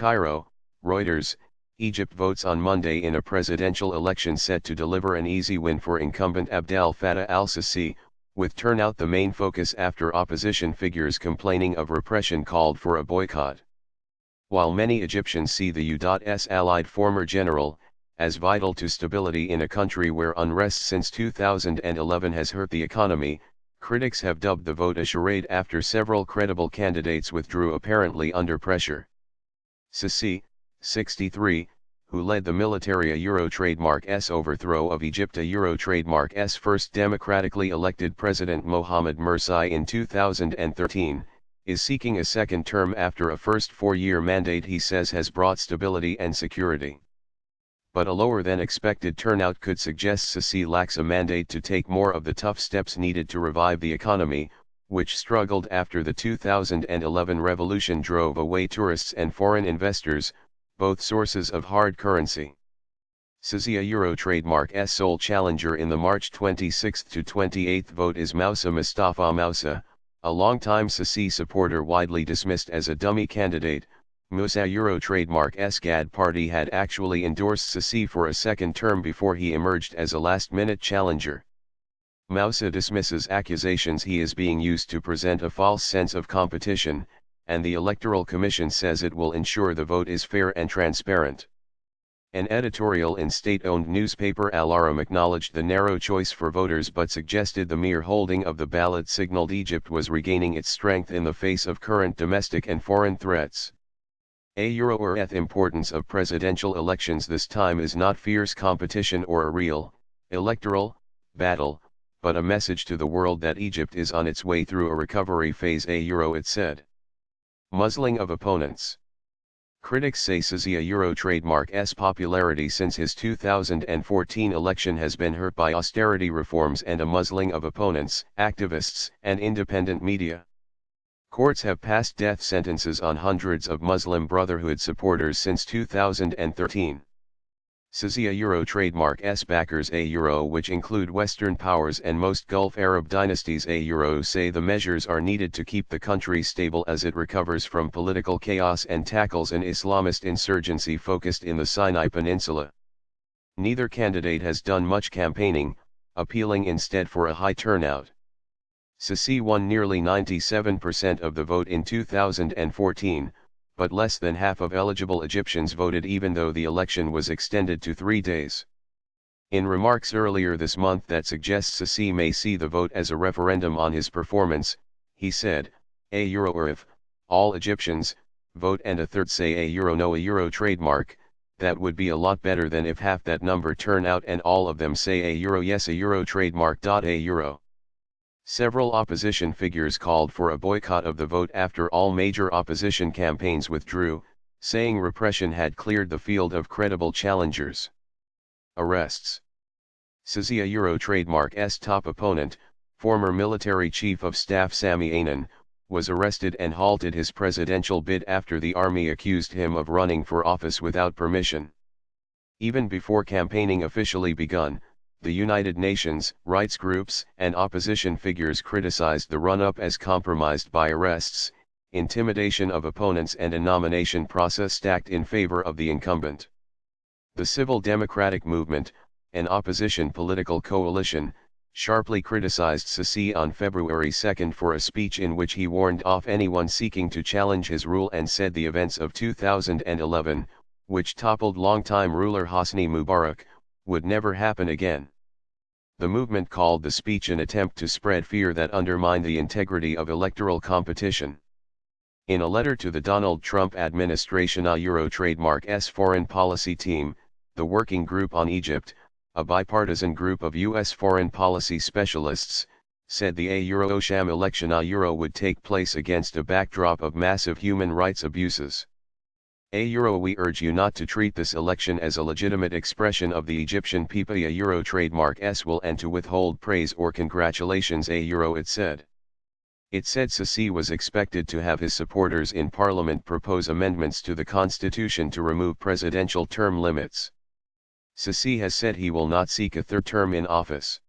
Cairo, Reuters, Egypt votes on Monday in a presidential election set to deliver an easy win for incumbent Abdel Fattah al-Sisi, with turnout the main focus after opposition figures complaining of repression called for a boycott. While many Egyptians see the U.S. allied former general as vital to stability in a country where unrest since 2011 has hurt the economy, critics have dubbed the vote a charade after several credible candidates withdrew apparently under pressure. Sisi, 63, who led the military Euro trademark's overthrow of Egypt Euro trademark's first democratically elected president Mohamed Morsi in 2013, is seeking a second term after a first four-year mandate he says has brought stability and security. But a lower than expected turnout could suggest Sisi lacks a mandate to take more of the tough steps needed to revive the economy, which struggled after the 2011 revolution drove away tourists and foreign investors, both sources of hard currency. Sisi Euro trademark's sole challenger in the March 26 to 28 vote is Moussa Mustafa Moussa, a longtime Sisi supporter widely dismissed as a dummy candidate. Moussa Euro trademark's GAD party had actually endorsed Sisi for a second term before he emerged as a last-minute challenger. Moussa dismisses accusations he is being used to present a false sense of competition, and the Electoral Commission says it will ensure the vote is fair and transparent. An editorial in state-owned newspaper Al Aram acknowledged the narrow choice for voters but suggested the mere holding of the ballot signaled Egypt was regaining its strength in the face of current domestic and foreign threats. The importance of presidential elections this time is not fierce competition or a real, electoral, battle, but a message to the world that Egypt is on its way through a recovery phase. It said. Muzzling of opponents. Critics say Sisi Euro trademark's popularity since his 2014 election has been hurt by austerity reforms and a muzzling of opponents, activists, and independent media. Courts have passed death sentences on hundreds of Muslim Brotherhood supporters since 2013. Sisi Euro trademark's backers Euro, which include Western powers and most Gulf Arab dynasties Euro, say the measures are needed to keep the country stable as it recovers from political chaos and tackles an Islamist insurgency focused in the Sinai Peninsula. Neither candidate has done much campaigning, appealing instead for a high turnout. Sisi won nearly 97% of the vote in 2014, but less than half of eligible Egyptians voted even though the election was extended to 3 days. In remarks earlier this month that suggests Sisi may see the vote as a referendum on his performance, he said, if all Egyptians vote and a third say no Euro trademark, that would be a lot better than if half that number turn out and all of them say yes Euro trademark. Several opposition figures called for a boycott of the vote after all major opposition campaigns withdrew, saying repression had cleared the field of credible challengers. Arrests. Sisi Euro trademark's top opponent, former military chief of staff Sami Anan, was arrested and halted his presidential bid after the army accused him of running for office without permission. Even before campaigning officially begun, the United Nations, rights groups, and opposition figures criticized the run-up as compromised by arrests, intimidation of opponents and a nomination process stacked in favor of the incumbent. The Civil Democratic Movement, an opposition political coalition, sharply criticized Sisi on February 2 for a speech in which he warned off anyone seeking to challenge his rule and said the events of 2011, which toppled longtime ruler Hosni Mubarak, would never happen again. The movement called the speech an attempt to spread fear that undermined the integrity of electoral competition. In a letter to the Donald Trump administration, Euro trademark's foreign policy team, the Working Group on Egypt, a bipartisan group of U.S. foreign policy specialists, said the Euro sham election Euro would take place against a backdrop of massive human rights abuses. Euro, we urge you not to treat this election as a legitimate expression of the Egyptian people. Euro trademark's will and to withhold praise or congratulations. Euro, it said. It said Sisi was expected to have his supporters in parliament propose amendments to the constitution to remove presidential term limits. Sisi has said he will not seek a third term in office.